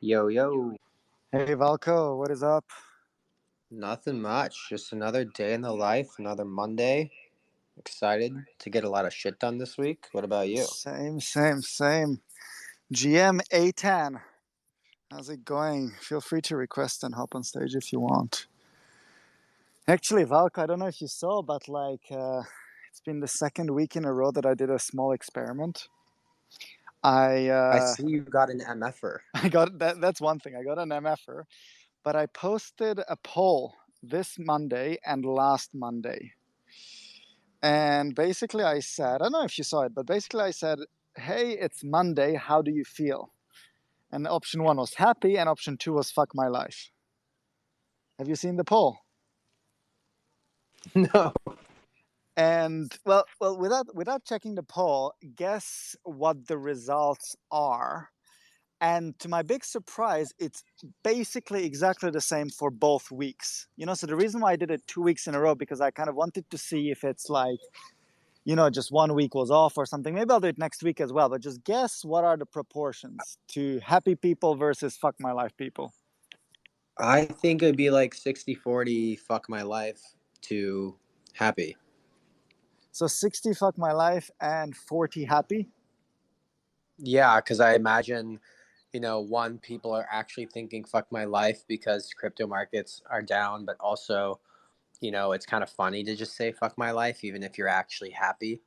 Yo, yo. Hey Valko, what is up? Nothing much. Just another day in the life, another Monday. Excited to get a lot of shit done this week. What about you? Same. GM A10. How's it going? Feel free to request and hop on stage if you want. Actually, Valko, I don't know if you saw, but it's been the second week in a row that I did a small experiment. I I uh, see you got an MFer. I got that. That's one thing. I got an MFer, but I posted a poll this Monday and last Monday. And basically, I said, I don't know if you saw it, but basically, I said, hey, it's Monday. How do you feel? And option one was happy, and option two was fuck my life. Have you seen the poll? No. And without checking the poll, guess what the results are. And to my big surprise, it's basically exactly the same for both weeks. So the reason why I did it 2 weeks in a row, because I kind of wanted to see if it's like, just 1 week was off or something. Maybe I'll do it next week as well. But just guess what are the proportions to happy people versus fuck my life people. I think it'd be like 60-40 fuck my life to happy. So 60 fuck my life and 40 happy. Yeah, because I imagine, one, people are actually thinking fuck my life because crypto markets are down, but also, it's kind of funny to just say fuck my life, even if you're actually happy.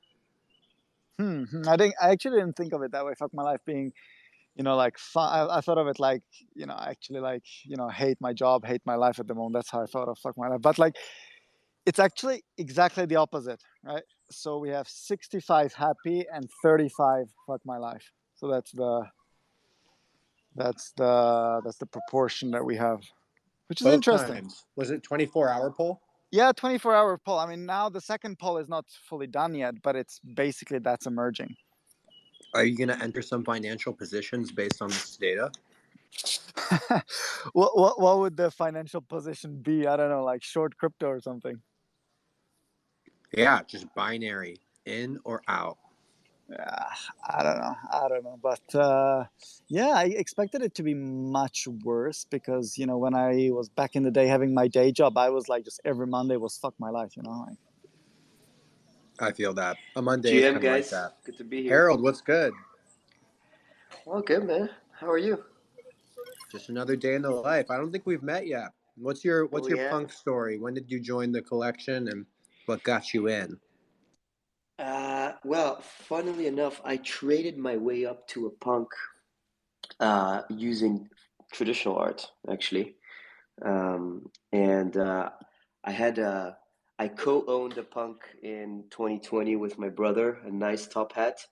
I actually didn't think of it that way. Fuck my life being, like fun. I thought of it like, actually like, hate my job, hate my life at the moment. That's how I thought of fuck my life. But like, it's actually exactly the opposite, right? So we have 65 happy and 35 fuck my life. So that's the proportion that we have, which is Both interesting. times. Was it 24-hour poll? Yeah, 24-hour poll. I mean, now the second poll is not fully done yet, but it's basically that's emerging. Are you going to enter some financial positions based on this data? what would the financial position be? I don't know, like short crypto or something. Yeah, just binary, in or out. Yeah, I don't know, but yeah, I expected it to be much worse because when I was back in the day having my day job, I was like just every Monday was fuck my life, like. I feel that. A Monday is GM kind of like guys, that. good to be here. Harold, what's good? Well, good man. How are you? Just another day in the life. I don't think we've met yet. What's your Oh what's your yeah. punk story? When did you join the collection and what got you in? Well, funnily enough, I traded my way up to a punk using traditional art, actually. And I had I co-owned a punk in 2020 with my brother, a nice top hat,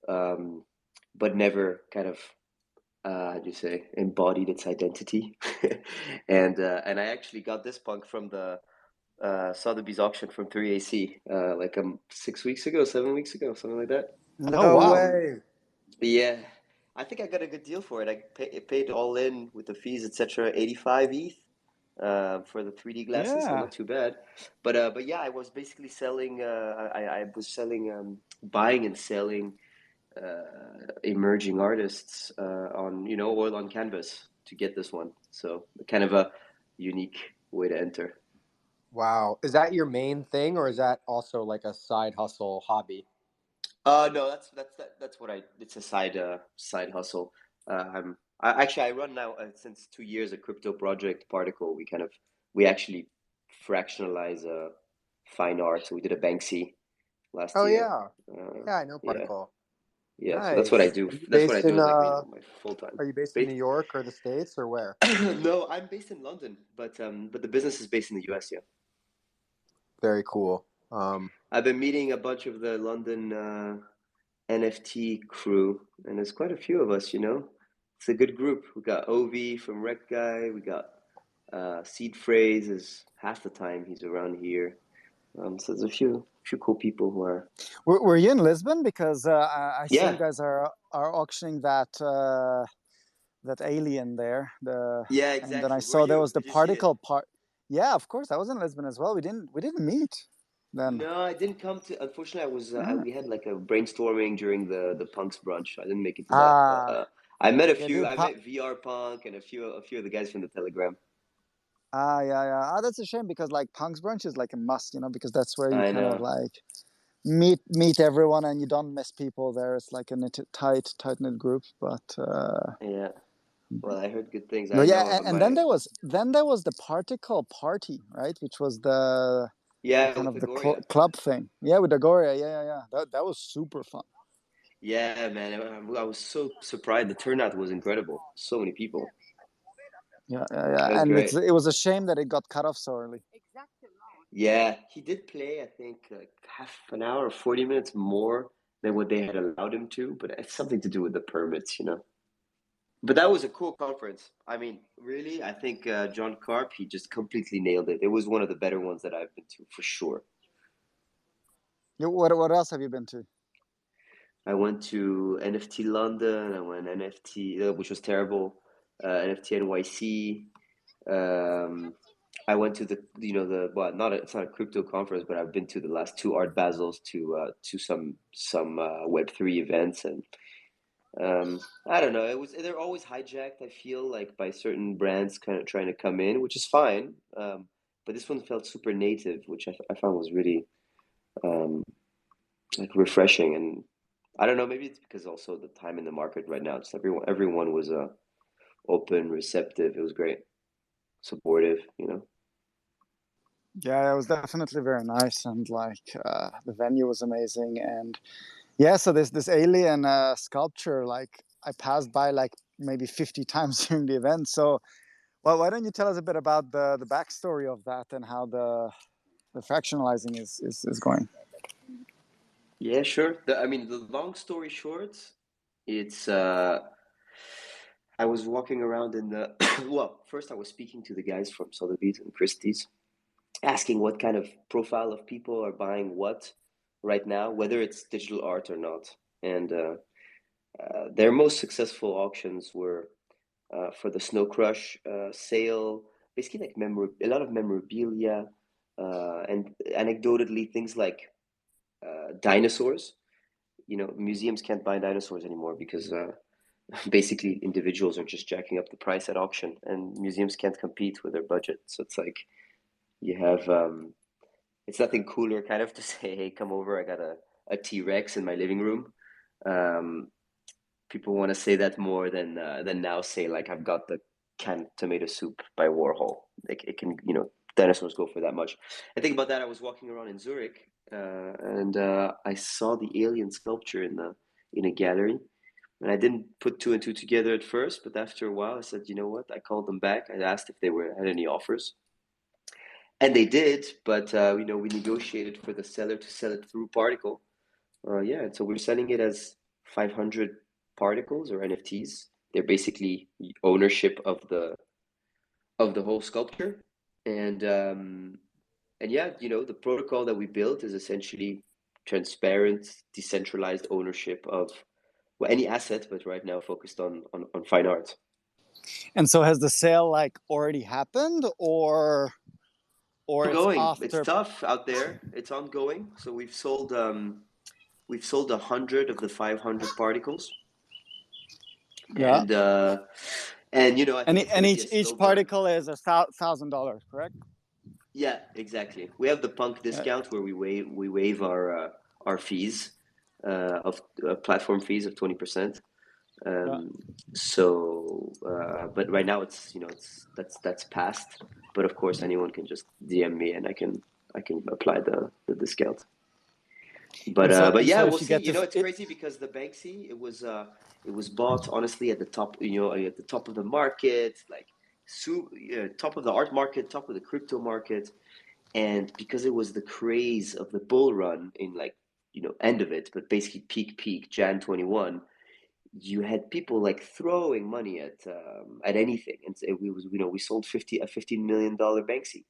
um, but never kind of how do you say embodied its identity. And I actually got this punk from the Sotheby's auction from 3AC, like 6 weeks ago, 7 weeks ago, something like that. Oh No wow. way. Yeah, I think I got a good deal for it. Paid all in with the fees, etc. 85 ETH for the 3D glasses, so Yeah. not too bad. But yeah, I was basically selling. I was selling, buying and selling emerging artists on oil on canvas to get this one. So kind of a unique way to enter. Wow. Is that your main thing or is that also like a side hustle hobby? No, that's what I. It's a side hustle. Actually I run now since 2 years a crypto project Particle. We actually fractionalize fine art. So we did a Banksy last Oh year. yeah. Uh, Yeah, I know yeah, Particle. yeah. So that's what I Nice. do. Are you That's what I based do in as like my full time. are you based in New Based? York or the States or where? No, I'm based in London, but the business is based in the US. Yeah. Very cool. I've been meeting a bunch of the London NFT crew, and there's quite a few of us, It's a good group. We got Ovi from Rec Guy. We got Seed Phrase is half the time he's around here. So there's a few cool people who are. Were you in Lisbon? Because I saw you Yeah, guys are auctioning that alien there. yeah, And then I exactly. Were saw there you? was the Did you see it? particle part. Yeah, of course. I was in Lisbon as well. We didn't meet then. No, I didn't come to. Unfortunately, I was. Ah, We had like a brainstorming during the punks brunch. I didn't make it to that. ah, I met a Yeah, few. dude. I met VR Punk and a few of the guys from the Telegram. Yeah, yeah. That's a shame because like Punk's brunch is like a must, because that's where you I kind of know. like meet everyone and you don't miss people there. It's like a tight knit group. Yeah. Well, I heard good things. I But yeah, know and then there was the particle party, right? Which was the yeah, kind with of the Agoria. club thing. Yeah, with Agoria. Yeah, yeah, yeah. That was super fun. Yeah, man. I was so surprised. The turnout was incredible. So many people. Yeah, yeah, yeah. It was And great. it was a shame that it got cut off so early. Yeah, he did play, I think, like half an hour or 40 minutes more than what they had allowed him to, but it's something to do with the permits. But that was a cool conference. I mean, really, I think John Carp, he just completely nailed it. It was one of the better ones that I've been to for sure. Yeah, what else have you been to? I went to NFT London. I went NFT, which was terrible. NFT NYC. Um, I went to the well, it's not a crypto conference, but I've been to the last two Art Basels to some Web3 events, and I don't know. They're always hijacked. I feel like by certain brands kind of trying to come in, which is fine. But this one felt super native, which I found was really um, like refreshing. And I don't know, maybe it's because also the time in the market right now. Just everyone was open, receptive. It was great, supportive. Yeah, it was definitely very nice, and like the venue was amazing, and yeah. So this alien sculpture, like I passed by like maybe 50 times during the event. So, well, why don't you tell us a bit about the backstory of that and how the fractionalizing is going? Yeah, sure. I mean, the long story short, it's I was walking around in the well, first I was speaking to the guys from Sotheby's and Christie's, asking what kind of profile of people are buying what right now, whether it's digital art or not. And their most successful auctions were for the Snow Crush sale, basically like a lot of memorabilia, and anecdotally things like dinosaurs. Museums can't buy dinosaurs anymore because basically individuals are just jacking up the price at auction, and museums can't compete with their budget. So it's like you have it's nothing cooler kind of to say, hey, come over, I got a T-Rex in my living room. Um, People want to say that more than now say like I've got the canned tomato soup by Warhol. Like it can, dinosaurs go for that much. I think about that. I was walking around in Zurich, and I saw the alien sculpture in a gallery, and I didn't put two and two together at first, but after a while, I said, you know what? I called them back. I asked if they had any offers, and they did. But we negotiated for the seller to sell it through Particle. Yeah, and so we're selling it as 500 particles or NFTs. They're basically ownership of the whole sculpture, and yeah, the protocol that we built is essentially transparent, decentralized ownership of well, any asset, but right now focused on fine art. And so has the sale like already happened, or it's Ongoing. It's after? tough out there. It's ongoing. So we've sold 100 of the 500 particles, Yeah. and I think And it's going to be a each slow burn. particle is $1,000, correct? Yeah, exactly. We have the punk Yeah. discount where we waive our fees of platform fees of 20%. Yeah. Um, but right now that's passed. But of course, anyone can just DM me and I can apply the discount. But And so yeah, we'll if you see. get to It's crazy because the Banksy it was bought honestly at the top, at the top of the market, like top of the art market, top of the crypto market, and because it was the craze of the bull run in like end of it, but basically peak Jan 21, you had people like throwing money at anything, and so we sold a $15 million Banksy,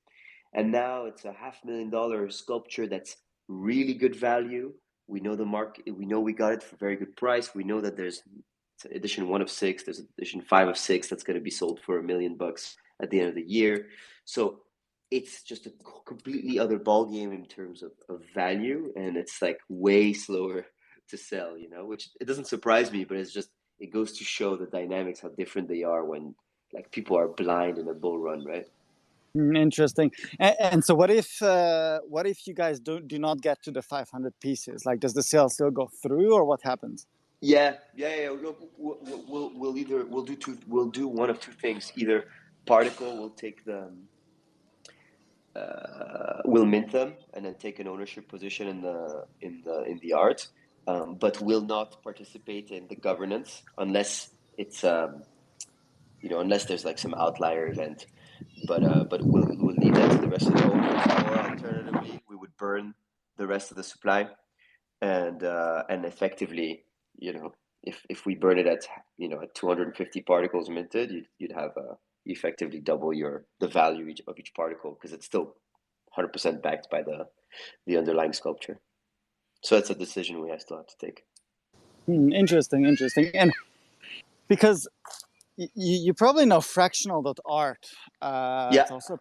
and now it's a $500,000 sculpture that's really good value. We know the market. We know we got it for a very good price. We know that there's edition 1 of 6. There's edition 5 of 6 that's going to be sold for $1 million at the end of the year. So it's just a completely other ball game in terms of value, and it's like way slower to sell. Which it doesn't surprise me, but it goes to show the dynamics, how different they are when like people are blind in a bull run, right? Interesting. And so what if you guys do not get to the 500 pieces? Like, does the sale still go through, or what happens? Yeah. Look, we'll do one of two things. Either Particle will take the will mint them and then take an ownership position in the art, but will not participate in the governance unless it's unless there's like some outlier event. But we'll leave that to the rest of the owners. Or alternatively, we would burn the rest of the supply, and effectively, if we burn it at at 250 particles minted, you'd have you effectively double the value of each particle, because it's still 100% backed by the underlying sculpture. So that's a decision we still have to take. Interesting. And because you probably know fractional.art. Yeah. It's also a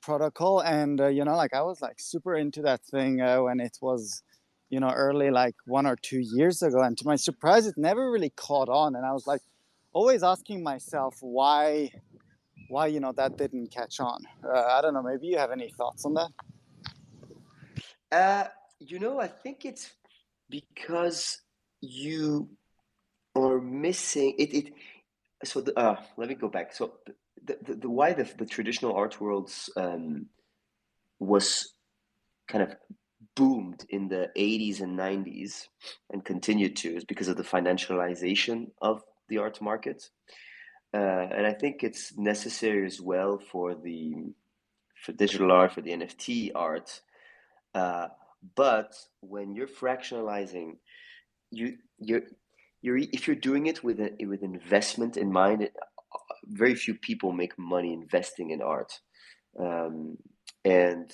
protocol, and like I was like super into that thing when it was early, like 1 or 2 years ago, and to my surprise it never really caught on, and I was like always asking myself why that didn't catch on. I don't know, maybe you have any thoughts on that? I think it's because you are missing it. So let me go back. So the why the traditional art worlds was kind of boomed in the 80s and 90s and continued to is because of the financialization of the art market. And I think it's necessary as well for digital art, for the NFT art. But when you're fractionalizing, you're if you're doing it with investment in mind, very few people make money investing in art, and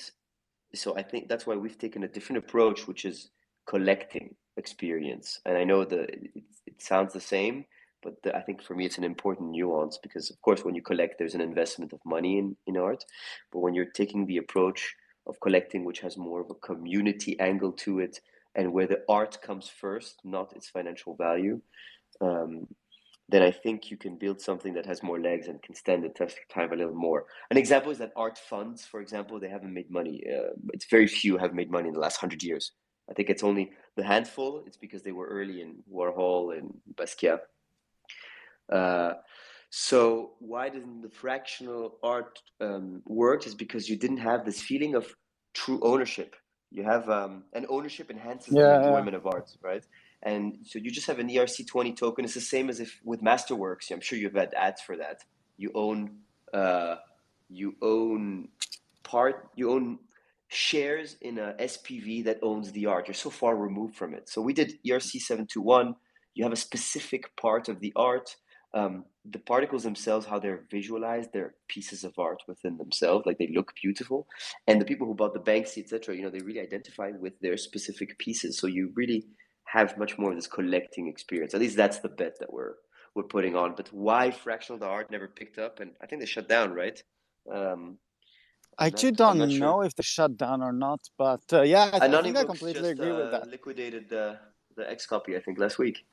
so I think that's why we've taken a different approach, which is collecting experience. And I know it sounds the same, but I think for me it's an important nuance, because of course when you collect, there's an investment of money in art, but when you're taking the approach of collecting, which has more of a community angle to it, and where the art comes first, not its financial value, then I think you can build something that has more legs and can stand the test of time a little more. An example is that art funds, for example, they haven't made money. It's very few have made money in the last 100 years. I think it's only the handful. It's because they were early in Warhol and Basquiat. So why doesn't the fractional art work? Is because you didn't have this feeling of true ownership. You have and ownership enhances the Yeah. enjoyment of art, right? And so you just have an ERC20 token. It's the same as if with Masterworks. I'm sure you've had ads for that. You own shares in a SPV that owns the art. You're so far removed from it. So we did ERC721. You have a specific part of the art. The particles themselves, how they're visualized, they're pieces of art within themselves. Like, they look beautiful. And the people who bought the Banksy, etc., they really identify with their specific pieces. So you really have much more of this collecting experience. At least that's the bet that we're putting on. But why fractional art never picked up? And I think they shut down, right? I actually I'm not don't sure. know if they shut down or not, but yeah, I think I Anonybooks completely just agree with that. liquidated the X copy, I think, last week.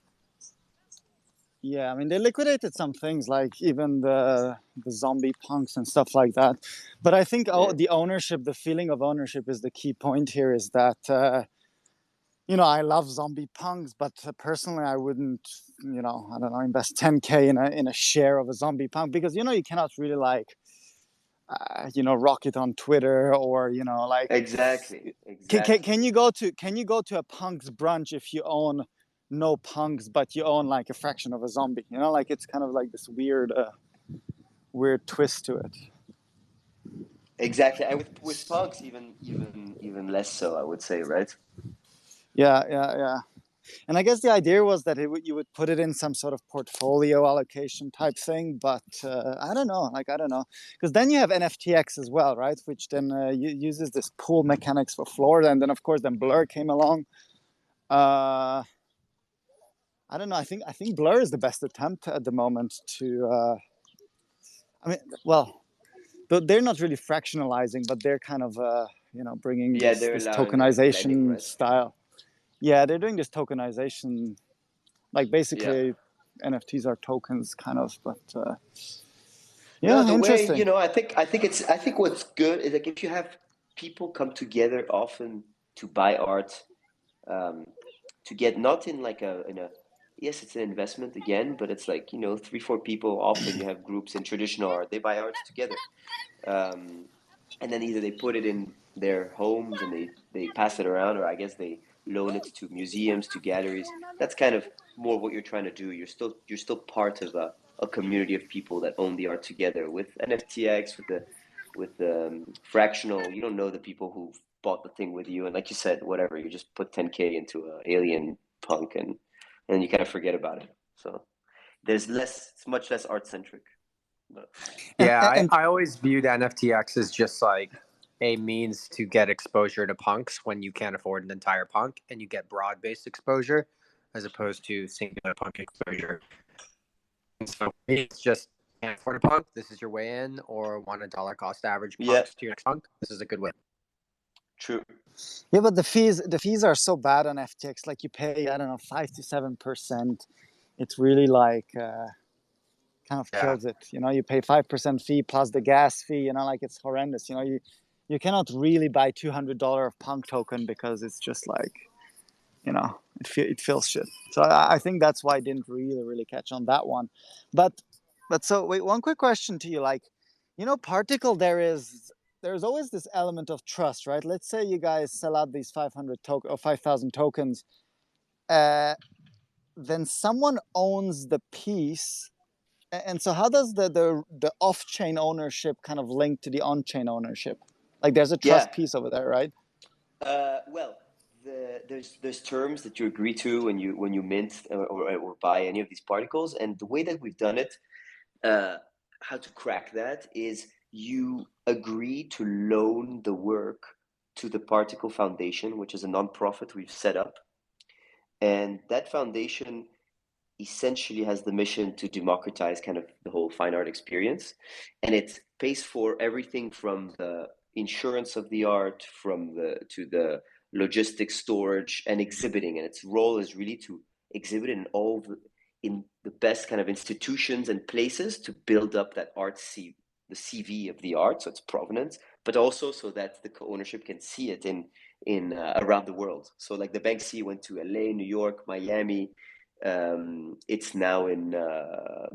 Yeah, I mean, they liquidated some things, like even the zombie punks and stuff like that. But I think the ownership, the feeling of ownership, is the key point here. Is that I love zombie punks, but personally, I wouldn't, I don't know, invest 10K in a share of a zombie punk, because you cannot really like rock it on Twitter, or like Exactly. can you go to a punk's brunch if you own no punks, but you own like a fraction of a zombie? Like, it's kind of like this weird twist to it. Exactly, and with punks, even less so, I would say, right? Yeah. And I guess the idea was that you would put it in some sort of portfolio allocation type thing, but I don't know. Because then you have NFTX as well, right? Which then uses this pool mechanics for Florida, and then of course Blur came along. I don't know. I think Blur is the best attempt at the moment to. I mean, well, they're not really fractionalizing, but they're kind of bringing this allowing like blending, tokenization right? style. Yeah, they're doing this tokenization, like basically NFTs are tokens, kind of. But No, yeah, the way, interesting. I think what's good is like if you have people come together often to buy art, um, to get not in like a yes, it's an investment again, but it's like, 3, 4 people. Often you have groups in traditional art, they buy art together. um, and then either they put it in their homes and they pass it around, or I guess they loan it to museums, to galleries. That's kind of more what you're trying to do. You're still part of a community of people that own the art together. With NFTX, with fractional, you don't know the people who bought the thing with you, and like you said, whatever, you just put 10K into a alien punk, and you kind of forget about it. So it's much less art centric. But And Yeah, and I always viewed NFTX as just like a means to get exposure to punks when you can't afford an entire punk, and you get broad based exposure as opposed to singular punk exposure. And so for me, it's just can't afford a punk. This is your way in, or want a dollar cost average yeah, punks to your next punk. This is a good way. true. yeah, but the fees are so bad on FTX. Like you pay, I don't know, 5 to 7%. It's really like kind of Yeah. kills it. You pay 5% fee plus the gas fee. Like it's horrendous. You cannot really buy $200 of punk token because it's just like it feels shit. So I think that's why I didn't really catch on that one. But so wait, one quick question to you, like, Particle, there's always this element of trust, right? Let's say you guys sell out these 500 token or 5,000 tokens, uh, then someone owns the piece. And so how does the off-chain ownership kind of link to the on-chain ownership? Like there's a Yeah. trust piece over there, right? Well, there's terms that you agree to when you mint or buy any of these particles, and the way that we've done it, uh, how to crack that is you agree to loan the work to the Particle Foundation, which is a nonprofit we've set up, and that foundation essentially has the mission to democratize kind of the whole fine art experience, and it pays for everything from the insurance of the art, to the logistics, storage, and exhibiting. And its role is really to exhibit in the best kind of institutions and places to build up that the CV of the art, so its provenance, but also so that the co-ownership can see it in around the world. So like the Banksy went to LA, New York, Miami. It's now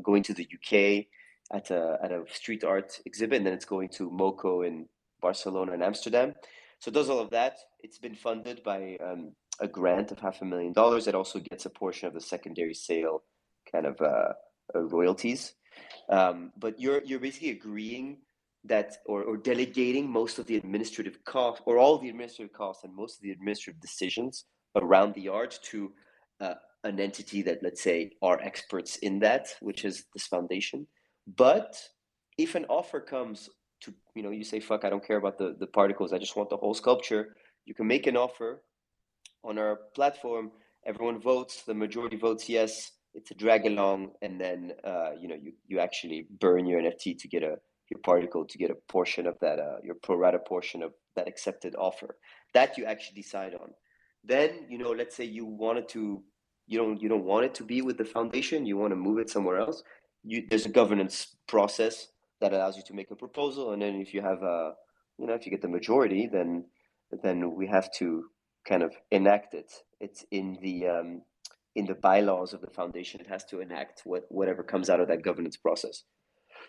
going to the UK at a street art exhibit, and then it's going to MoCo in Barcelona and Amsterdam. So it does all of that. It's been funded by a grant of $500,000. It also gets a portion of the secondary sale, kind of royalties. But you're basically agreeing that, or delegating most of the administrative costs, or all the administrative costs and most of the administrative decisions around the art to an entity that, let's say, are experts in that, which is this foundation. But if an offer comes to, you say, fuck, I don't care about the particles, I just want the whole sculpture, you can make an offer on our platform. Everyone votes, the majority votes yes, it's a drag along, and then you actually burn your NFT to get your particle, to get a portion of that, your pro rata portion of that accepted offer. That you actually decide on. Then, let's say you don't want it to be with the foundation, you want to move it somewhere else. There's a governance process that allows you to make a proposal, and then if you have if you get the majority, then we have to kind of enact it. It's in the bylaws of the foundation. It has to enact whatever comes out of that governance process.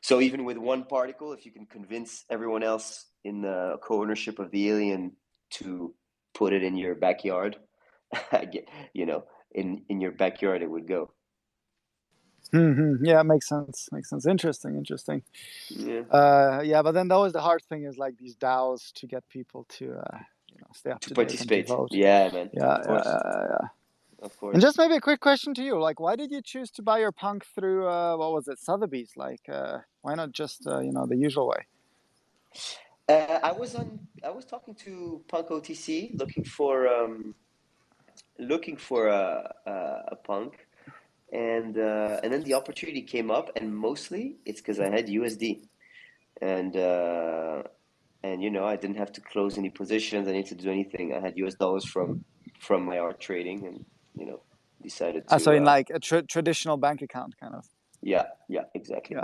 So even with one particle, if you can convince everyone else in the co-ownership of the alien to put it in your backyard, in your backyard it would go. Yeah, makes sense. Makes sense. Interesting. Yeah. Yeah, but then that was the hard thing, is like these DAOs to get people to stay up To to date and to participate. vote. Yeah, man. Yeah, Of course. Of And course. just maybe a quick question to you, like, why did you choose to buy your punk through what was it, Sotheby's? Like, why not just the usual way? I was talking to Punk OTC, looking for a punk, and then the opportunity came up, and mostly it's because I had USD, and I didn't have to close any positions. I didn't need to do anything. I had US dollars from my art trading, and decided to. So in like a traditional bank account, kind of. Yeah, exactly.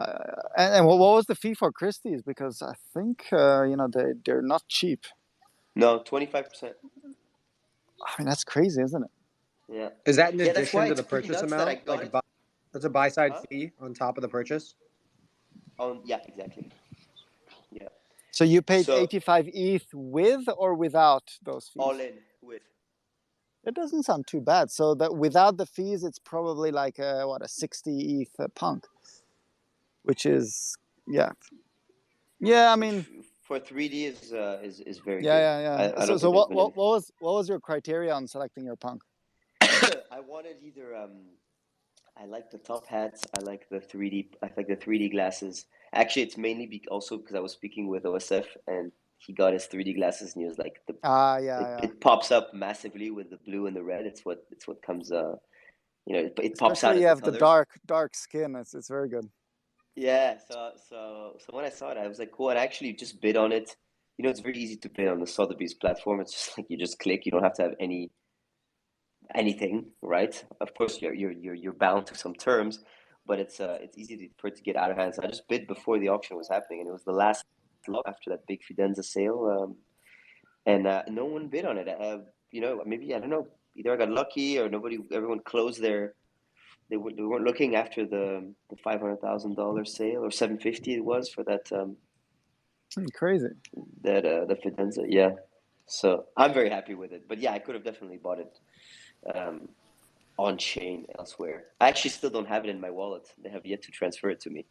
And what was the fee for Christie's? Because I think they're not cheap. No, 25%. I mean, that's crazy, isn't it? Yeah. Is that in Yeah, that's why addition to it's the pretty purchase nuts that I amount? got it. That's a buy side Huh? fee on top of the purchase? Yeah, exactly. Yeah. So you paid So 85 ETH with or without those fees? all in with. It doesn't sound too bad. So that without the fees, it's probably like a 60 ETH punk, which is yeah. I mean, Which for 3D is very good. yeah. I don't So think there's what been anything. what was your criteria on selecting your punk? I wanted either I like the top hats. I like the 3D. I like the 3D glasses. Actually, it's mainly also because I was speaking with OSF and he got his 3D glasses and he was like Yeah. it pops up massively with the blue and the red. It's what comes it pops out Especially as you the have the colors. dark skin. It's very good. Yeah, so when I saw it, I was like, cool. And I actually just bid on it. It's very easy to bid on the Sotheby's platform. It's just like you just click. You don't have to have anything, right? Of course, you're bound to some terms, but it's easy for it to get out of hand. So I just bid before the auction was happening, and it was the last lot after that big Fidenza sale, and no one bid on it. Maybe I don't know. Either I got lucky or everyone closed their. They weren't looking after the $500,000 sale or 750 it was for that Crazy. the Fidenza. Yeah, so I'm very happy with it. But yeah, I could have definitely bought it. On chain elsewhere. I actually still don't have it in my wallet. They have yet to transfer it to me.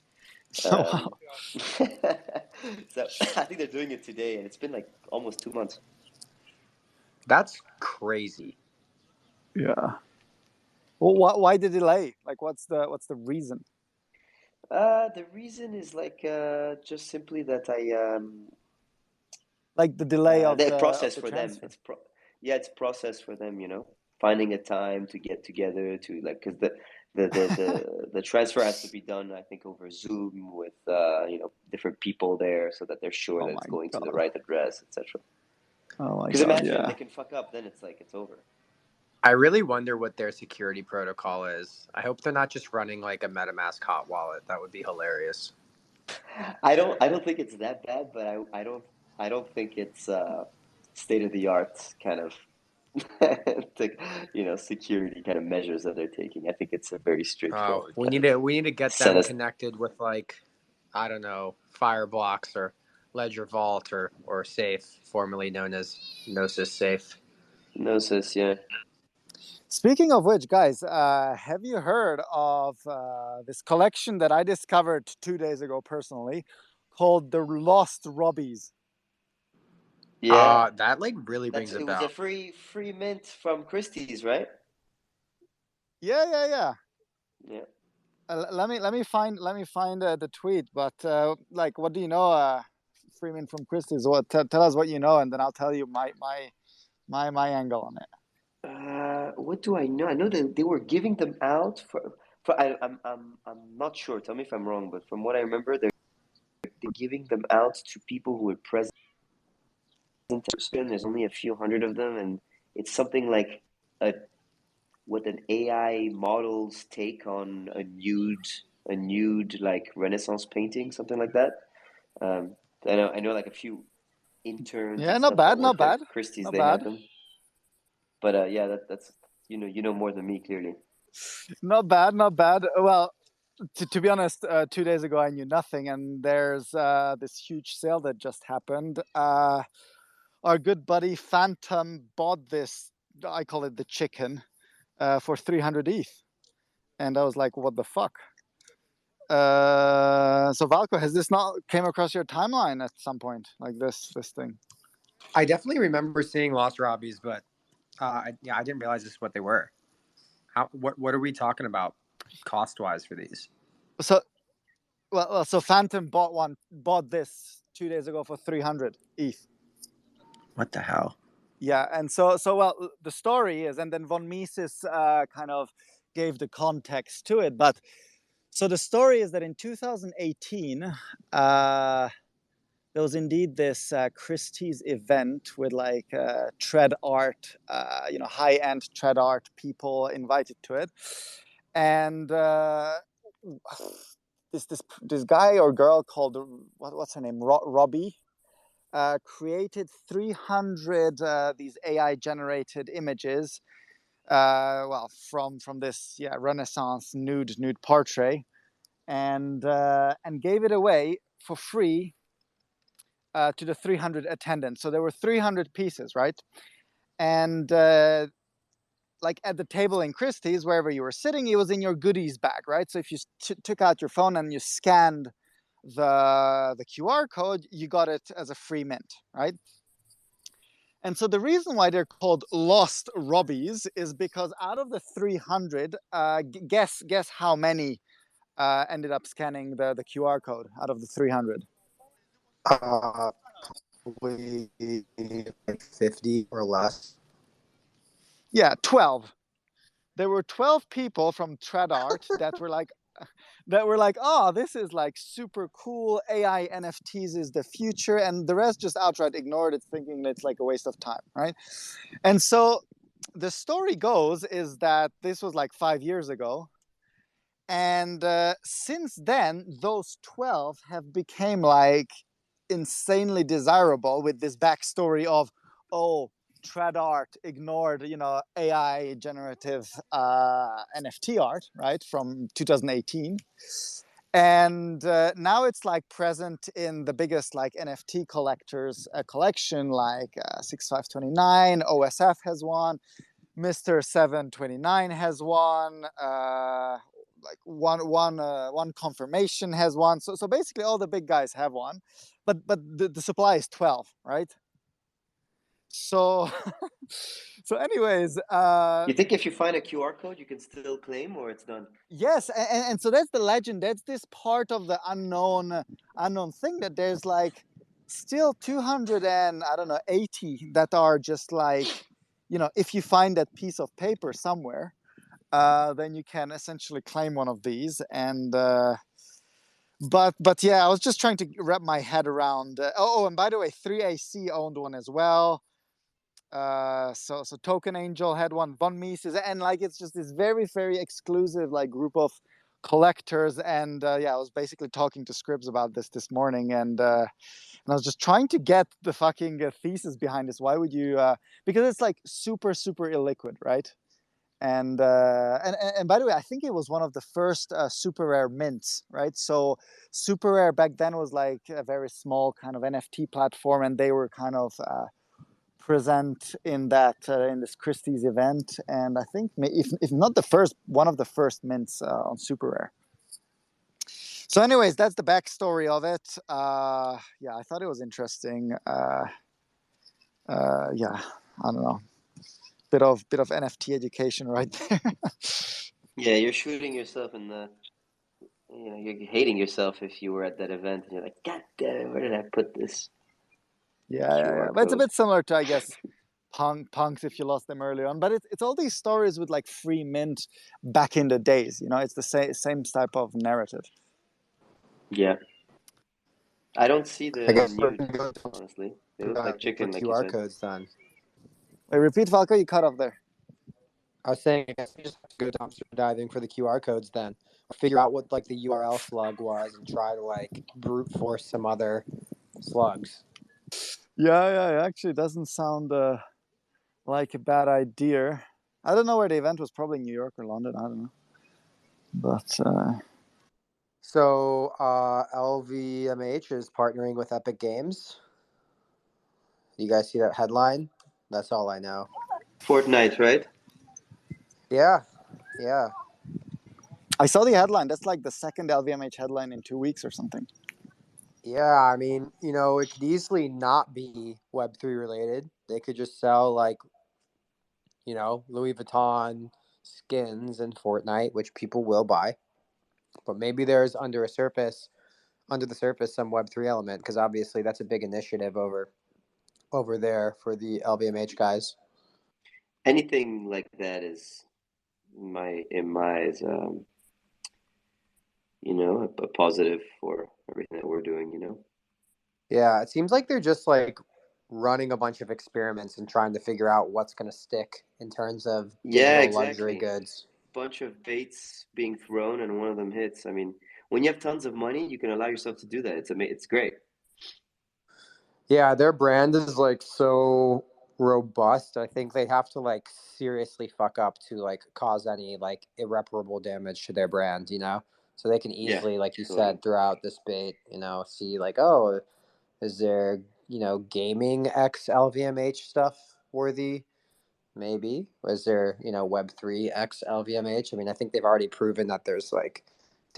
Wow. So I think they're doing it today, and it's been like almost 2 months. That's crazy. Yeah. Well, why the delay? Like, what's the reason? The reason is like just simply that I Like the delay of the process the for them. transfer. It's process for them. Finding a time to get together to like because the transfer has to be done. I think over Zoom with different people there so that they're sure Oh that my it's going to the god. right address, etc. Oh my Because god. imagine Yeah. they can fuck up, then it's over. I really wonder what their security protocol is. I hope they're not just running like a MetaMask hot wallet. That would be hilarious. I don't think it's that bad, but I don't think it's state of the art kind of security kind of measures that they're taking. I think it's a very Oh, straightforward we kind need of to get set them us connected with like I don't know, Fireblocks or Ledger Vault or Safe, formerly known as Gnosis Safe. gnosis, yeah. Speaking of which, guys, have you heard of this collection that I discovered 2 days ago personally, called the Lost Robbies? Yeah. That like really That's rings a it was a bell. free mint from Christie's, right? Yeah. Yeah. Let me find the tweet. But like, what do you know, Freeman from Christie's? What tell us what you know, and then I'll tell you my angle on it. What do I know? I know that they were giving them out for I'm not sure. Tell me if I'm wrong, but from what I remember, they're giving them out to people who were present. There's only a few hundred of them, and it's something like a what an AI model's take on a nude like Renaissance painting, something like that. Um, I know like a few interns Yeah, and not stuff that bad, worked at Christie's. not They had bad, them, but yeah, that's you know more than me clearly. not bad. Well, to be honest, 2 days ago I knew nothing, and there's this huge sale that just happened. Our good buddy Phantom bought this. I call it the chicken for 300 ETH, and I was like, "What the fuck?" So Valko, has this not came across your timeline at some point, like this thing? I definitely remember seeing Lost Robbies, but I didn't realize this is what they were. What are we talking about cost wise for these? So so Phantom bought this 2 days ago for 300 ETH. What the hell? Yeah, and so well, the story is, and then von Mises kind of gave the context to it. But so the story is that in 2018, the there was indeed this Christie's event with like tread art, high-end tread art people invited to it, and this guy or girl called what's her name, Robbie, created 300 these AI generated images, from this Renaissance nude portrait, and gave it away for free to the 300 attendants. So there were 300 pieces, right? And like at the table in Christie's, wherever you were sitting, it was in your goodies bag, right? So if you took out your phone and you scanned the QR code, you got it as a free mint, right? And so the reason why they're called Lost Robbies is because out of the 300, guess how many ended up scanning the QR code out of the 300? Uh, Probably like 50 or less. Yeah, 12. There were 12 people from TradArt that were like, oh, this is like super cool. AI NFTs is the future. And the rest just outright ignored it, thinking it's like a waste of time, right? And so the story goes is that this was like 5 years ago. And since then, those 12 have become like insanely desirable with this backstory of, oh, TradArt ignored, AI generative NFT art, right, from 2018. And now it's like present in the biggest like NFT collectors collection, like 6529, OSF has one, Mr. 729 has one, like one confirmation has one. So basically all the big guys have one, but the supply is 12, right? So so anyways, You think if you find a QR code, you can still claim, or it's done? yes, and so that's the legend. That's this part of the unknown thing, that there's like still 200 and I don't know 80 that are just like, if you find that piece of paper somewhere, then you can essentially claim one of these. And but yeah, I was just trying to wrap my head around. And by the way, 3AC owned one as well. So Token Angel had one, Von Mises, and like it's just this very very exclusive like group of collectors. And I was basically talking to Scribs about this morning, and I was just trying to get the fucking thesis behind this. Why would you? Because it's like super super illiquid, right? And by the way, I think it was one of the first super rare mints, right? So super rare back then was like a very small kind of NFT platform, and they were kind of present in this Christie's event, and I think if not the first, one of the first mints on super rare. So anyways, that's the backstory of it. I thought it was interesting. I don't know, bit of NFT education right there. Yeah, you're shooting yourself in the. You're hating yourself if you were at that event and you're like, God damn it, where did I put this Yeah. QR But it's a code? bit similar to, I guess, punks if you lost them early on. But it's all these stories with like free mint back in the days. It's the same type of narrative. Yeah, I don't see I the guess we're nude, gonna go honestly. They look like for chicken, like you QR said. codes then. Wait, repeat, Falco. You cut off there. I was saying, I guess we just have to go dumpster diving for the QR codes then, or figure out what like the URL slug was and try to like brute force some other slugs. Yeah. Actually, it doesn't sound like a bad idea. I don't know where the event was. Probably New York or London. I don't know. But So LVMH is partnering with Epic Games. You guys see that headline? That's all I know. Fortnite, right? Yeah. I saw the headline. That's like the second LVMH headline in 2 weeks or something. Yeah, I mean, it could easily not be Web3 related. They could just sell like, Louis Vuitton skins in Fortnite, which people will buy. But maybe there's under the surface, some Web3 element, because obviously that's a big initiative over there for the LVMH guys. Anything like that is a positive for everything that we're doing. Yeah, it seems like they're just like running a bunch of experiments and trying to figure out what's going to stick in terms of Yeah, digital luxury exactly. goods. Bunch of baits being thrown and one of them hits. I mean, when you have tons of money, you can allow yourself to do that. It's great. Yeah, their brand is like so robust. I think they'd have to like seriously fuck up to like cause any like irreparable damage to their brand, you know? So they can Yeah, easily, like you totally. said, throw out this bait, see like, oh, is there, gaming X LVMH stuff worthy? Maybe. Was there, Web3 X LVMH? I mean, I think they've already proven that there's like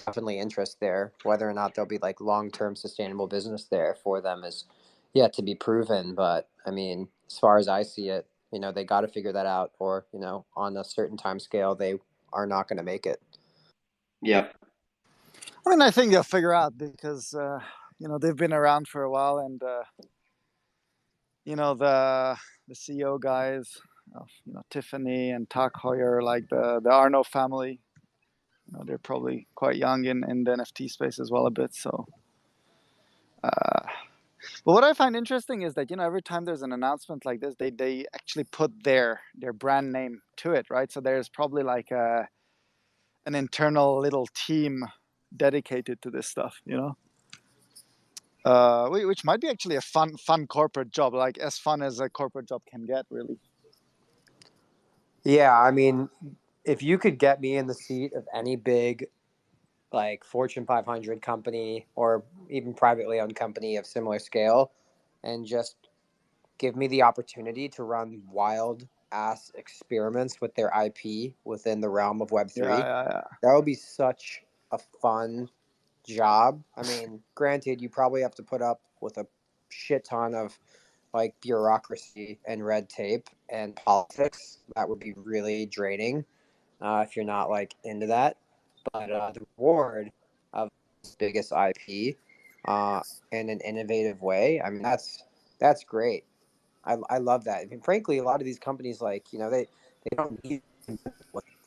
definitely interest there. Whether or not there'll be like long term sustainable business there for them is yet to be proven. But I mean, as far as I see it, they got to figure that out, or on a certain time scale, they are not going to make it. Yeah. I mean, I think they'll figure out because they've been around for a while, and the CEO guys, Tiffany and Tak Hoyer, like the Arno family. They're probably quite young in the NFT space as well a bit. So, but what I find interesting is that every time there's an announcement like this, they actually put their brand name to it, right? So there's probably like an internal little team dedicated to this stuff, which might be actually a fun corporate job, like as fun as a corporate job can get, really. Yeah, I mean, if you could get me in the seat of any big like Fortune 500 company or even privately owned company of similar scale and just give me the opportunity to run wild ass experiments with their IP within the realm of Yeah, Web3, yeah, yeah. that would be such a fun job. I mean, granted, you probably have to put up with a shit ton of like bureaucracy and red tape and politics. That would be really draining if you're not like into that. But the reward of this biggest IP in an innovative way, I mean, that's great. I love that. I mean, frankly, a lot of these companies, like they don't need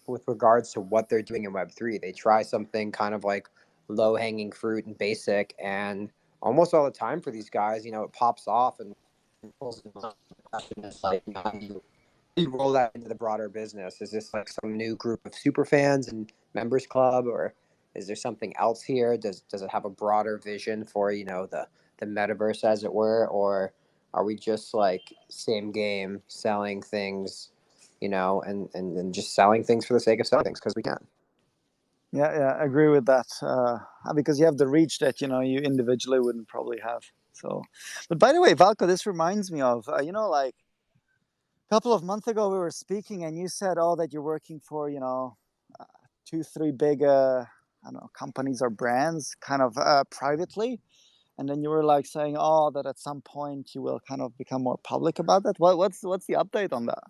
with regards to what they're doing in Web3. They try something kind of like low hanging fruit and basic, and almost all the time for these guys, it pops off and pulls them up. The question is like, how do you roll that into the broader business? Is this like some new group of super fans and members club, or is there something else here? Does it have a broader vision for the metaverse, as it were, or are we just like same game selling things, and just selling things for the sake of selling things because we can? Yeah, yeah, I agree with that. Because you have the reach that you individually wouldn't probably have. So, but by the way, Valko, this reminds me of like a couple of months ago we were speaking, and you said, "Oh, that you're working for uh, 2, 3 big I don't know companies or brands, kind of privately." And then you were like saying, "Oh, that at some point you will kind of become more public about that." What's the update on that?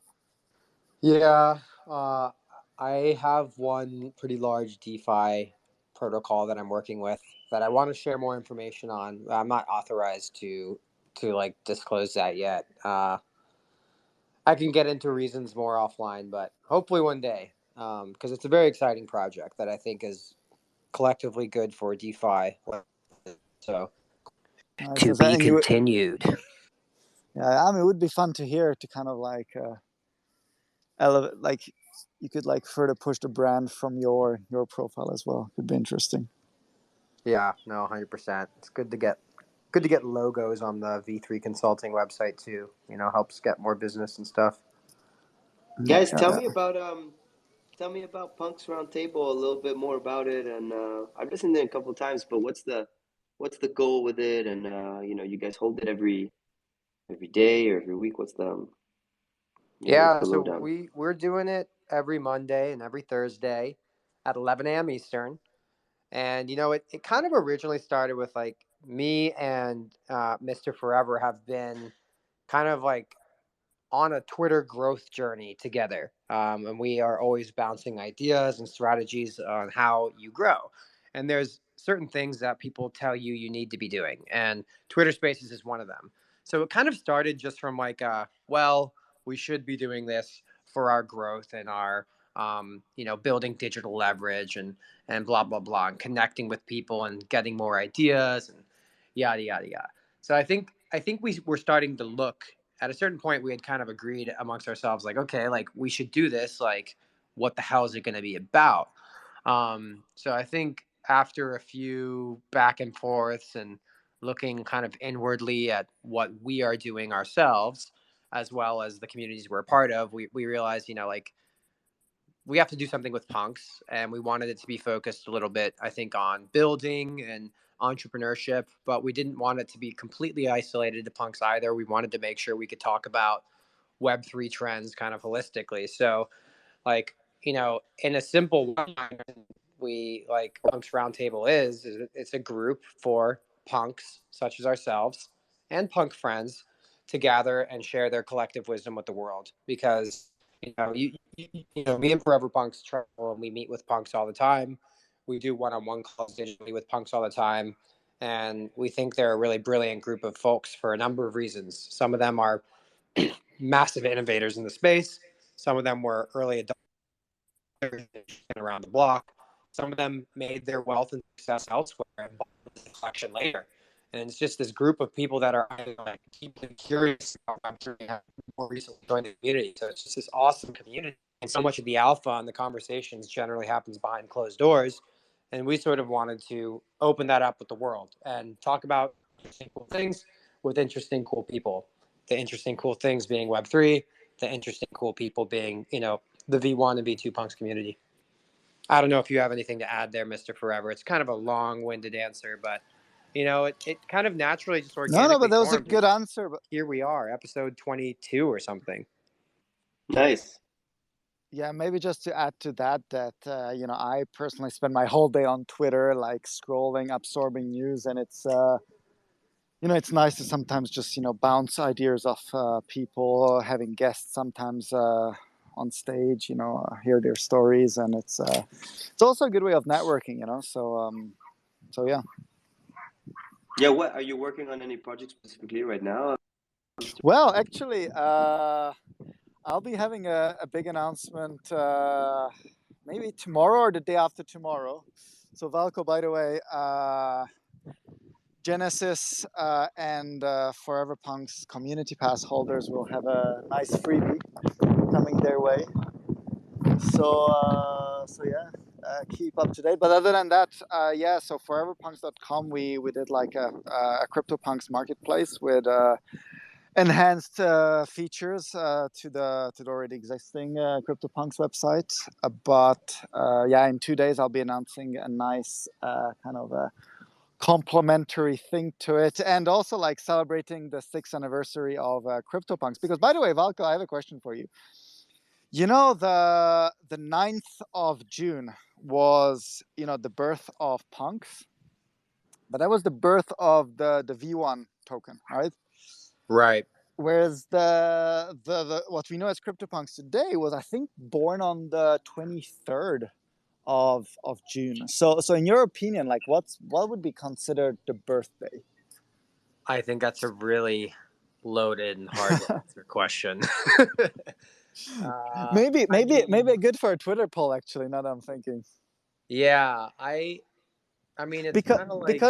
Yeah, uh, I have one pretty large DeFi protocol that I'm working with that I want to share more information on. I'm not authorized to like disclose that yet. I can get into reasons more offline, but hopefully one day, because it's a very exciting project that I think is collectively good for DeFi. So to be And you, continued. yeah, I mean, it would be fun to hear to kind of like elevate, like you could like further push the brand from your profile as well. Could be interesting. Yeah, no, 100%. It's good to get logos on the V3 Consulting website too. Helps get more business and stuff. Yeah, Guys, yeah, yeah. tell me about Punk's Roundtable a little bit more about it. And I've listened to it a couple of times, but what's the goal with it? And you guys hold it every day or every week. What's Yeah, the so lowdown? we're doing it every Monday and every Thursday at 11 a.m. Eastern. And it kind of originally started with like me and Mr. Forever have been kind of like on a Twitter growth journey together. And we are always bouncing ideas and strategies on how you grow. And there's certain things that people tell you need to be doing. And Twitter Spaces is one of them. So it kind of started just from like, well, we should be doing this for our growth and our, building digital leverage and blah, blah, blah, and connecting with people and getting more ideas and yada, yada, yada. So I think we were starting to look at a certain point. We had kind of agreed amongst ourselves, like, okay, like we should do this. Like, what the hell is it going to be about? So I think after a few back and forths and looking kind of inwardly at what we are doing ourselves, as well as the communities we're a part of, we realized, like we have to do something with punks, and we wanted it to be focused a little bit, I think, on building and entrepreneurship, but we didn't want it to be completely isolated to punks either. We wanted to make sure we could talk about Web3 trends kind of holistically. So, like, in a simple one, we like punks roundtable is it's a group for punks such as ourselves and punk friends to gather and share their collective wisdom with the world, because me and Forever Punks travel and we meet with punks all the time. We do one-on-one calls digitally with punks all the time, and we think they're a really brilliant group of folks for a number of reasons. Some of them are massive innovators in the space. Some of them were early adopters around the block. Some of them made their wealth and success elsewhere and bought the collection later. And it's just this group of people that are either like deeply curious about Web3 and have more recently joined the community. So it's just this awesome community. And so much of the alpha and the conversations generally happens behind closed doors. And we sort of wanted to open that up with the world and talk about interesting, cool things with interesting, cool people. The interesting, cool things being Web3, the interesting, cool people being, the V1 and V2 punks community. I don't know if you have anything to add there, Mr. Forever. It's kind of a long-winded answer, but it kind of naturally just No, but organically that was a formed. good answer. But Here we are, episode 22 or something. Nice. yeah, maybe just to add to that, I personally spend my whole day on Twitter, like scrolling, absorbing news, and it's nice to sometimes just bounce ideas off people, having guests sometimes on stage, hear their stories, and it's also a good way of networking, so yeah. Yeah, what are you working on any projects specifically right now? Well, actually, I'll be having a big announcement maybe tomorrow or the day after tomorrow. So Valko, by the way, Genesis and Forever Punk's community pass holders will have a nice freebie coming their way. So yeah, keep up to date. But other than that, yeah. So foreverpunks.com, we did like a CryptoPunks marketplace with enhanced features to the already existing CryptoPunks website. But yeah, in 2 days I'll be announcing a nice kind of a complementary thing to it, and also like celebrating the 6th anniversary of CryptoPunks. Because by the way, Valko, I have a question for you. The 9th of June was the birth of punks, but that was the birth of the V1 token, right? Right. Whereas the what we know as CryptoPunks today was, I think, born on the 23rd of June. So in your opinion, like what would be considered the birthday? I think that's a really loaded and hard to answer question. maybe I mean, good for a Twitter poll, actually, now that I'm thinking. yeah, I mean, it's Because kind of like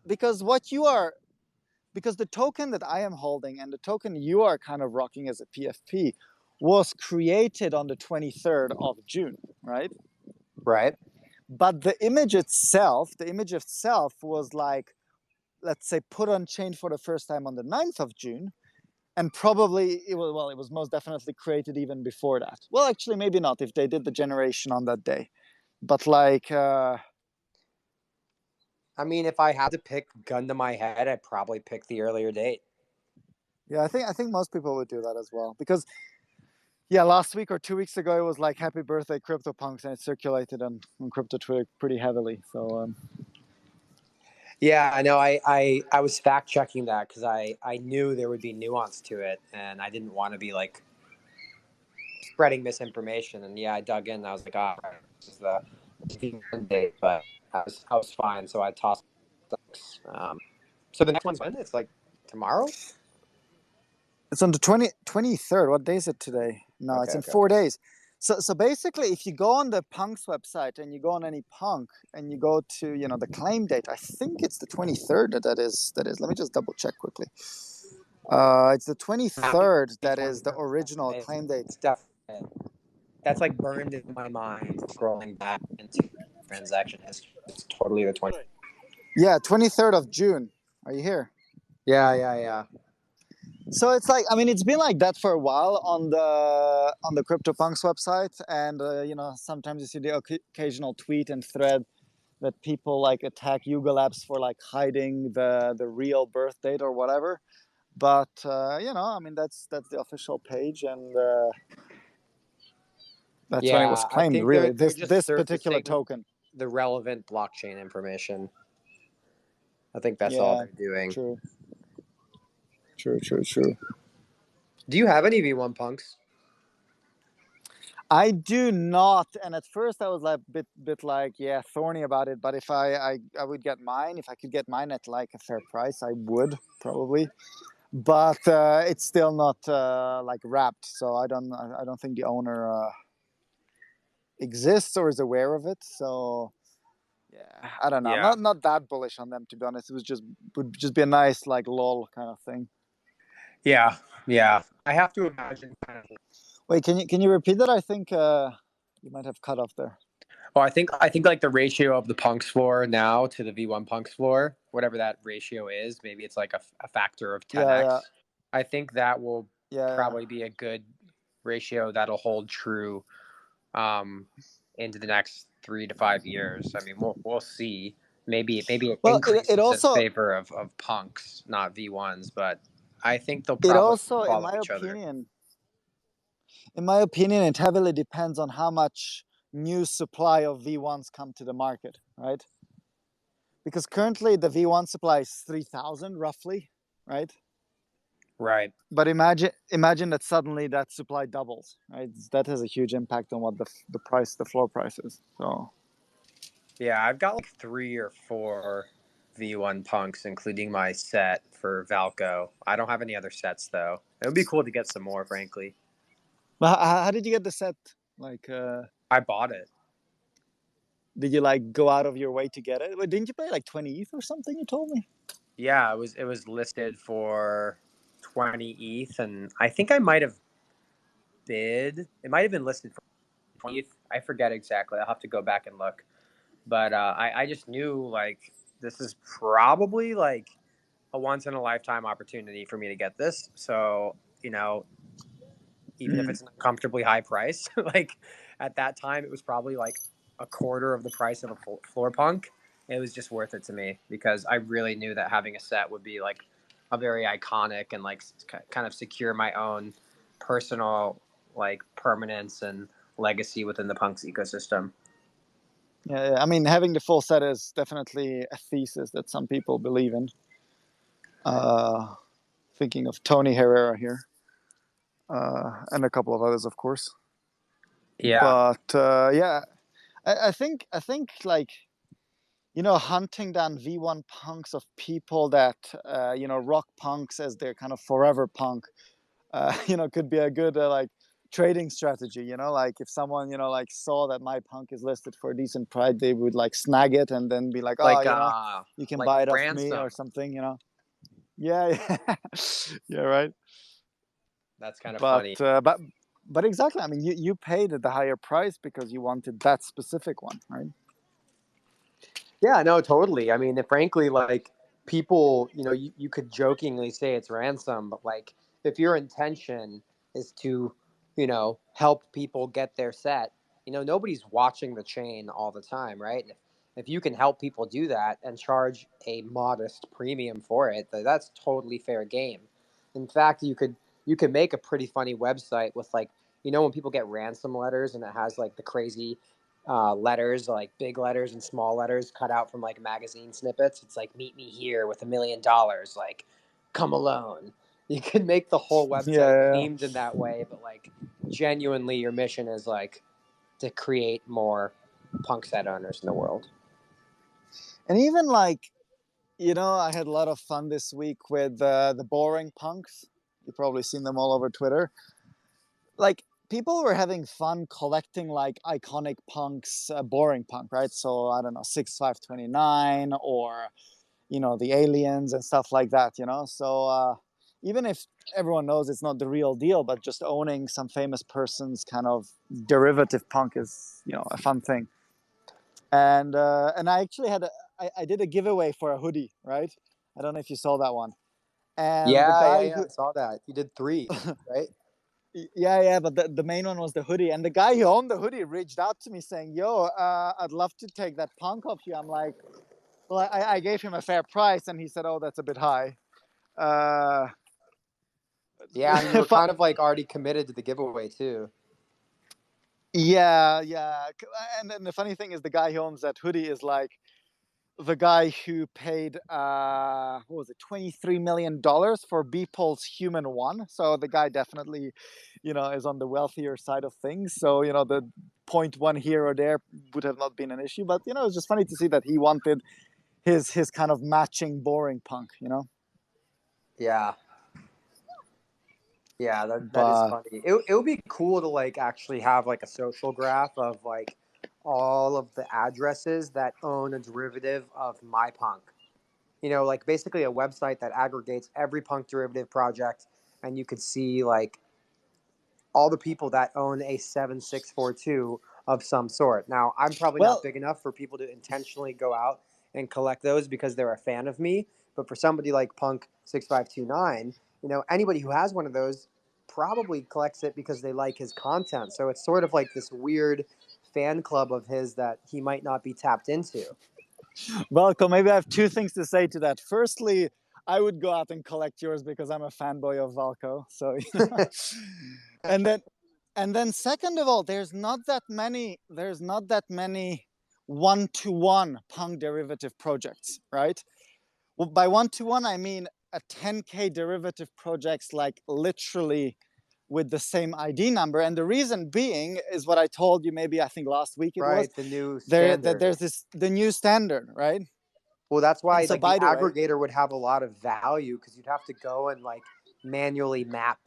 because what you are because the token that I am holding and the token you are kind of rocking as a PFP was created on the 23rd of June, right? right. But the image itself was like, let's say, put on chain for the first time on the 9th of June. And probably it was most definitely created even before that. Well, actually, maybe not if they did the generation on that day. But like, I mean, if I had to pick gun to my head, I'd probably pick the earlier date. yeah, I think most people would do that as well, because yeah, last week or 2 weeks ago, it was like "Happy Birthday, CryptoPunks," and it circulated on Crypto Twitter pretty heavily. So Yeah, I know. I was fact checking that because I knew there would be nuance to it, and I didn't want to be like spreading misinformation. And yeah, I dug in. And I was like, oh, this is the V1 date, but I was fine. So I tossed. So the next one's when? It's like tomorrow. it's on the 23rd. What day is it today? No, Okay, it's in okay. 4 days. So basically, if you go on the Punk's website and you go on any Punk and you go to, you know, the claim date, I think it's the 23rd that is. Let me just double check quickly. It's the 23rd that is the original claim date. It's definitely that's like burned in my mind. Scrolling back into transaction history, it's totally the 20. Yeah, 23rd of June. Are you here? Yeah. So it's like, I mean, it's been like that for a while on the CryptoPunks website, and you know, sometimes you see the occasional tweet and thread that people like attack Yuga Labs for like hiding the real birth date or whatever. But you know, I mean, that's the official page, and that's when it was Yeah, I claimed. think Really, they're just this particular surfacing token. the relevant blockchain information. I think that's all Yeah, they're doing. true. True. Do you have any V1 punks? I do not, and at first I was like bit like, yeah, thorny about it. But if I would get mine, if I could get mine at like a fair price, I would probably. But it's still not like wrapped, so I don't think the owner exists or is aware of it. So yeah, I don't know. I'm Yeah. not that bullish on them, to be honest. It would just be a nice like lol kind of thing. Yeah. I have to imagine kind of. Wait, can you repeat that? I think you might have cut off there. Oh, I think like the ratio of the punks floor now to the V1 punks floor, whatever that ratio is, maybe it's like a factor of 10x. Yeah. I think that will Yeah. probably be a good ratio that'll hold true um, into the next 3 to 5 years. I mean, we'll see. Maybe it Well, it increases in also favor of punks, not V1s, but I think they'll it probably also, follow each other. in my opinion, it heavily depends on how much new supply of V1s come to the market, right? Because currently the V1 supply is 3,000 roughly, right? Right. But imagine that suddenly that supply doubles, right? That has a huge impact on what the floor price is. So Yeah, I've got like 3 or 4 V1 punks, including my set for Valco. I don't have any other sets though. It would be cool to get some more, frankly. but how did you get the set? Like, I bought it. did you like go out of your way to get it? Wait, didn't you pay like 20 ETH or something? You told me. Yeah, it was listed for 20 ETH, and I think I might have bid. It might have been listed for 20 ETH. I forget exactly. I'll have to go back and look. But I just knew like this is probably like a once in a lifetime opportunity for me to get this. So even if it's an uncomfortably high price, like at that time, it was probably like a quarter of the price of a floor punk. It was just worth it to me because I really knew that having a set would be like a very iconic and like kind of secure my own personal like permanence and legacy within the punks ecosystem. Yeah, I mean, having the full set is definitely a thesis that some people believe in. Thinking of Tony Herrera here, and a couple of others, of course. Yeah. But yeah, I think like, you know, hunting down V1 punks of people that you know, rock punks as their kind of forever punk, you know, could be a good like trading strategy. You know, like if someone, you know, like saw that my punk is listed for a decent price, they would like snag it and then be like, oh, Like you know, you can like buy it off me ransom. or something. You know. Yeah. Yeah. Right. That's kind of But funny. but exactly. I mean, you paid the higher price because you wanted that specific one, right? Yeah, no, totally. I mean, frankly, like people, you could jokingly say it's ransom, but like if your intention is to, help people get their set, nobody's watching the chain all the time, right? If you can help people do that and charge a modest premium for it, that's totally fair game. In fact, you could make a pretty funny website with like, when people get ransom letters and it has like the crazy letters, like big letters and small letters cut out from like magazine snippets. It's like, meet me here with $1 million, like, come alone. You can make the whole website Yeah. themed in that way, but like, genuinely, your mission is like to create more punk set owners in the world. And even like, you know, I had a lot of fun this week with the boring punks. You've probably seen them all over Twitter. Like, people were having fun collecting like iconic punks, boring punk, right? So I don't know, 6529 or the aliens and stuff like that. So even if everyone knows it's not the real deal, but just owning some famous person's kind of derivative punk is a fun thing. And I actually I did a giveaway for a hoodie, right? I don't know if you saw that one. And the guy Yeah. who I saw that. You did 3, right? yeah, but the main one was the hoodie. And the guy who owned the hoodie reached out to me saying, yo, I'd love to take that punk off you. I'm like, well, I gave him a fair price, and he said, oh, that's a bit high. Uh, Yeah, and you were kind of like already committed to the giveaway too. yeah. And then the funny thing is, the guy who owns that hoodie is like the guy who paid what was it, $23 million for Beeple's Human One. So the guy definitely, is on the wealthier side of things. So the 0.1 here or there would have not been an issue. But it's just funny to see that he wanted his kind of matching boring punk. Yeah. Yeah, that is But funny. It would be cool to like actually have like a social graph of like all of the addresses that own a derivative of my punk. Like basically a website that aggregates every punk derivative project, and you could see like all the people that own a 7642 of some sort. Now, I'm probably not well, big enough for people to intentionally go out and collect those because they're a fan of me. But for somebody like Punk 6529, anybody who has one of those probably collects it because they like his content. So it's sort of like this weird fan club of his that he might not be tapped into. Valko, maybe I have two things to say to that. Firstly, I would go out and collect yours because I'm a fanboy of Valko. So, and then, second of all, there's not that many one-to-one punk derivative projects, right? Well, by one-to-one, I mean a 10K derivative projects, like literally with the same ID number. And the reason being is what I told you, maybe I think last week it was, Right, the new there's standard. the new standard, right? Well, that's And why so, like the by the way, aggregator would have a lot of value because you'd have to go and like manually map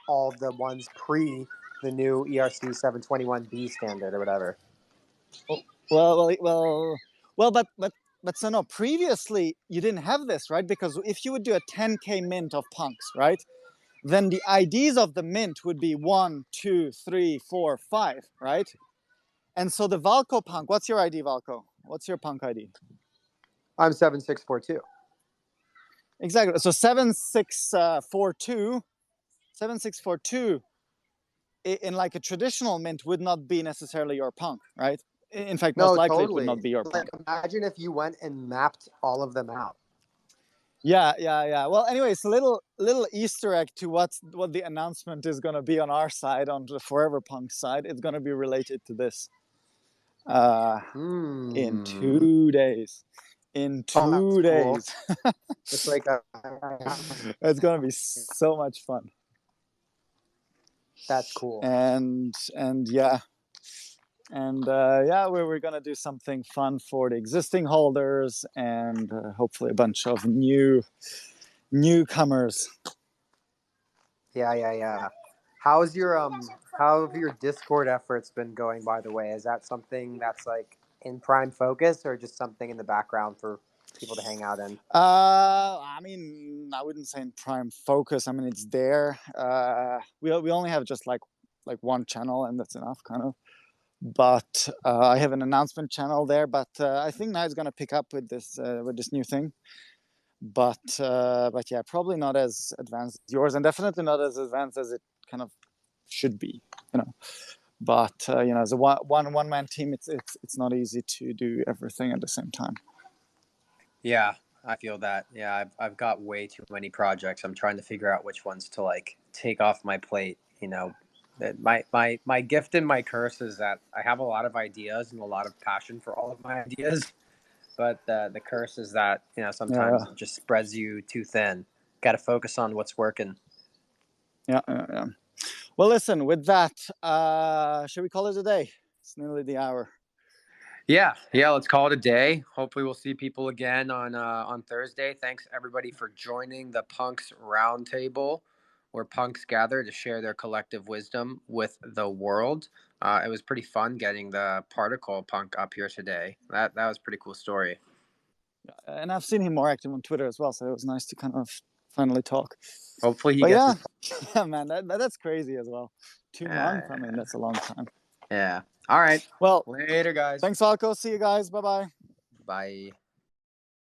all the ones pre the new ERC 721B standard or whatever. well, so no, previously you didn't have this, right? Because if you would do a 10K mint of punks, right, then the IDs of the mint would be 1, 2, 3, 4, 5, right? And so the Valko punk, what's your ID, Valko? What's your punk ID? I'm 7642. Exactly. So 7642 in like a traditional mint would not be necessarily your punk, right? In fact, most No, likely it would not totally. be your Like punk. imagine if you went and mapped all of them out. Yeah. Well, anyway, it's a little Easter egg to what the announcement is going to be on our side, on the Forever Punk side. It's going to be related to this in Hmm. 2 days. In Oh, that's two cool. days, It's like it's going to be so much fun. that's cool. And yeah. And yeah, we're going to do something fun for the existing holders, and hopefully a bunch of newcomers. Yeah. How have your Discord efforts been going, by the way? Is that something that's like in prime focus or just something in the background for people to hang out in? I mean, I wouldn't say in prime focus. I mean, it's there. We only have just like one channel, and that's enough, kind of. But I have an announcement channel there. But I think now it's gonna pick up with this new thing. But yeah, probably not as advanced as yours, and definitely not as advanced as it kind of should be. But as a one man team, it's not easy to do everything at the same time. Yeah, I feel that. Yeah, I've got way too many projects. I'm trying to figure out which ones to like take off my plate. That my gift and my curse is that I have a lot of ideas and a lot of passion for all of my ideas. But the curse is that sometimes Yeah, it just spreads you too thin. Got to focus on what's working. yeah. Well, listen. With that, should we call it a day? It's nearly the hour. Yeah. Let's call it a day. Hopefully, we'll see people again on Thursday. Thanks everybody for joining the Punks Roundtable. where punks gather to share their collective wisdom with the world. It was pretty fun getting the particle punk up here today. That was a pretty cool story. And I've seen him more active on Twitter as well, so it was nice to kind of finally talk. Hopefully he But gets yeah, his... yeah, man, that's crazy as well. 2 months, I mean, that's a long time. Yeah. All right. Well, Later, guys. thanks, Falco. See you guys. Bye-bye. Bye.